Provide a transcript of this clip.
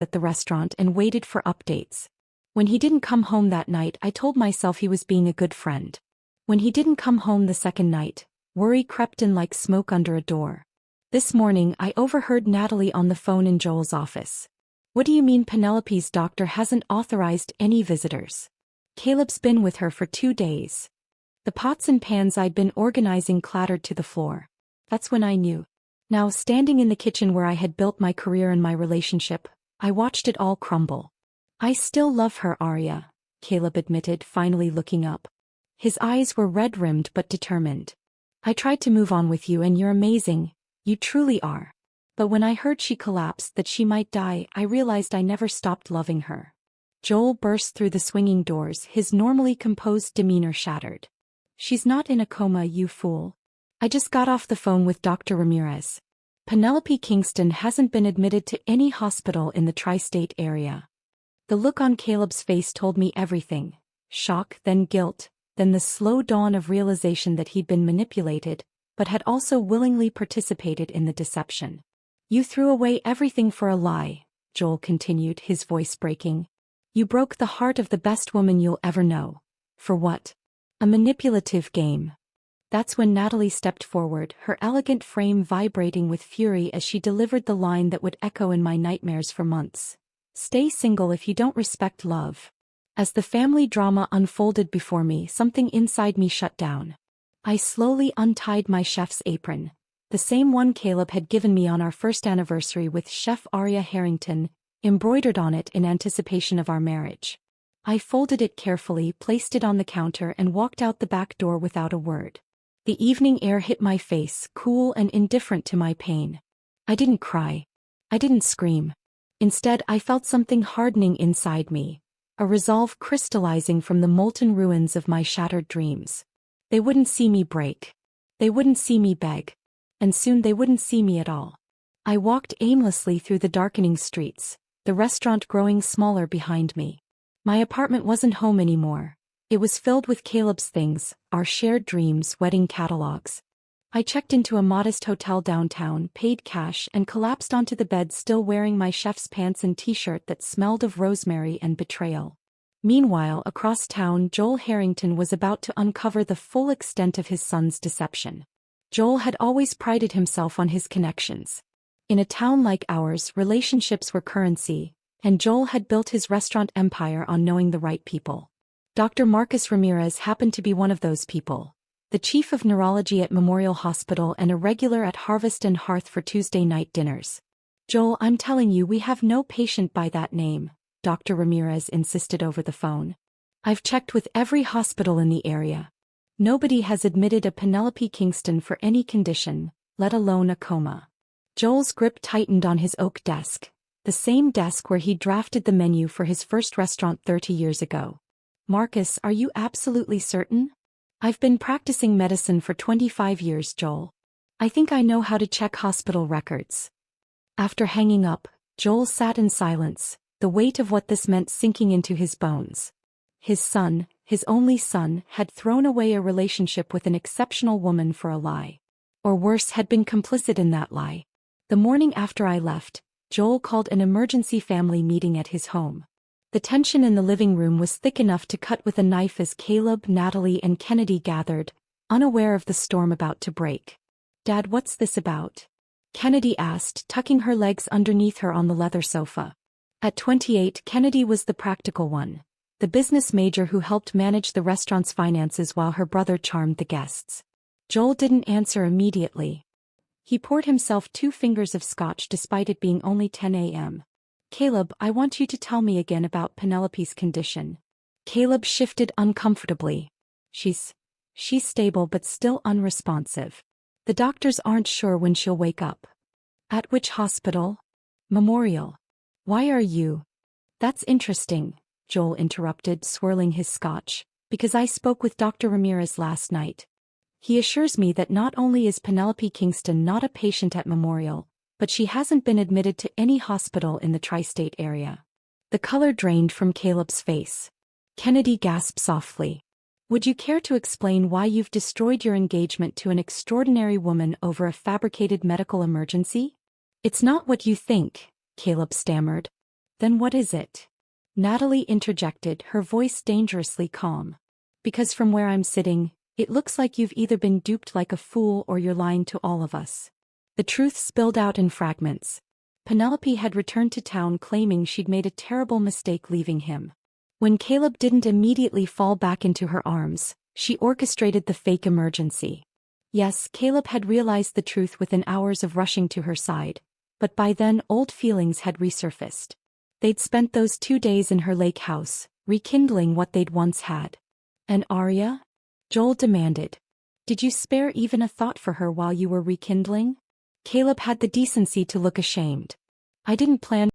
at the restaurant and waited for updates. When he didn't come home that night, I told myself he was being a good friend. When he didn't come home the second night, worry crept in like smoke under a door. This morning, I overheard Natalie on the phone in Joel's office. "What do you mean Penelope's doctor hasn't authorized any visitors? Caleb's been with her for 2 days." The pots and pans I'd been organizing clattered to the floor. That's when I knew. Now, standing in the kitchen where I had built my career and my relationship, I watched it all crumble. "I still love her, Arya," Caleb admitted, finally looking up. His eyes were red-rimmed but determined. "I tried to move on with you and you're amazing, you truly are. But when I heard she collapsed, that she might die, I realized I never stopped loving her." Joel burst through the swinging doors, his normally composed demeanor shattered. "She's not in a coma, you fool. I just got off the phone with Dr. Ramirez. Penelope Kingston hasn't been admitted to any hospital in the tri-state area." The look on Caleb's face told me everything. Shock, then guilt, then the slow dawn of realization that he'd been manipulated, but had also willingly participated in the deception. "You threw away everything for a lie," Joel continued, his voice breaking. "You broke the heart of the best woman you'll ever know. For what? A manipulative game." That's when Natalie stepped forward, her elegant frame vibrating with fury as she delivered the line that would echo in my nightmares for months. "Stay single if you don't respect love." As the family drama unfolded before me, something inside me shut down. I slowly untied my chef's apron, the same one Caleb had given me on our first anniversary with Chef Arya Harrington embroidered on it in anticipation of our marriage. I folded it carefully, placed it on the counter, and walked out the back door without a word. The evening air hit my face, cool and indifferent to my pain. I didn't cry. I didn't scream. Instead, I felt something hardening inside me, a resolve crystallizing from the molten ruins of my shattered dreams. They wouldn't see me break. They wouldn't see me beg. And soon they wouldn't see me at all. I walked aimlessly through the darkening streets, the restaurant growing smaller behind me. My apartment wasn't home anymore. It was filled with Caleb's things, our shared dreams, wedding catalogs. I checked into a modest hotel downtown, paid cash, and collapsed onto the bed, still wearing my chef's pants and t-shirt that smelled of rosemary and betrayal. Meanwhile, across town, Joel Harrington was about to uncover the full extent of his son's deception. Joel had always prided himself on his connections. In a town like ours, relationships were currency, and Joel had built his restaurant empire on knowing the right people. Dr. Marcus Ramirez happened to be one of those people, the chief of neurology at Memorial Hospital and a regular at Harvest and Hearth for Tuesday night dinners. "Joel, I'm telling you, we have no patient by that name," Dr. Ramirez insisted over the phone. "I've checked with every hospital in the area. Nobody has admitted a Penelope Kingston for any condition, let alone a coma." Joel's grip tightened on his oak desk, the same desk where he drafted the menu for his first restaurant 30 years ago. "Marcus, are you absolutely certain?" "I've been practicing medicine for 25 years, Joel. I think I know how to check hospital records." After hanging up, Joel sat in silence, the weight of what this meant sinking into his bones. His son, his only son, had thrown away a relationship with an exceptional woman for a lie. Or worse, had been complicit in that lie. The morning after I left, Joel called an emergency family meeting at his home. The tension in the living room was thick enough to cut with a knife as Caleb, Natalie, and Kennedy gathered, unaware of the storm about to break. "Dad, what's this about?" Kennedy asked, tucking her legs underneath her on the leather sofa. At 28, Kennedy was the practical one, the business major who helped manage the restaurant's finances while her brother charmed the guests. Joel didn't answer immediately. He poured himself 2 fingers of scotch despite it being only 10 a.m. "Caleb, I want you to tell me again about Penelope's condition." Caleb shifted uncomfortably. She's stable but still unresponsive. The doctors aren't sure when she'll wake up." "At which hospital?" "Memorial." "Why are you—" "That's interesting," Joel interrupted, swirling his scotch, "because I spoke with Dr. Ramirez last night. He assures me that not only is Penelope Kingston not a patient at Memorial, but she hasn't been admitted to any hospital in the tri-state area." The color drained from Caleb's face. Kennedy gasped softly. "Would you care to explain why you've destroyed your engagement to an extraordinary woman over a fabricated medical emergency?" "It's not what you think," Caleb stammered. Then what is it? Natalie interjected, her voice dangerously calm. Because from where I'm sitting, it looks like you've either been duped like a fool or you're lying to all of us. The truth spilled out in fragments. Penelope had returned to town claiming she'd made a terrible mistake leaving him. When Caleb didn't immediately fall back into her arms, she orchestrated the fake emergency. Yes, Caleb had realized the truth within hours of rushing to her side, but by then old feelings had resurfaced. They'd spent those 2 days in her lake house, rekindling what they'd once had. And Arya? Joel demanded. Did you spare even a thought for her while you were rekindling? Caleb had the decency to look ashamed. I didn't plan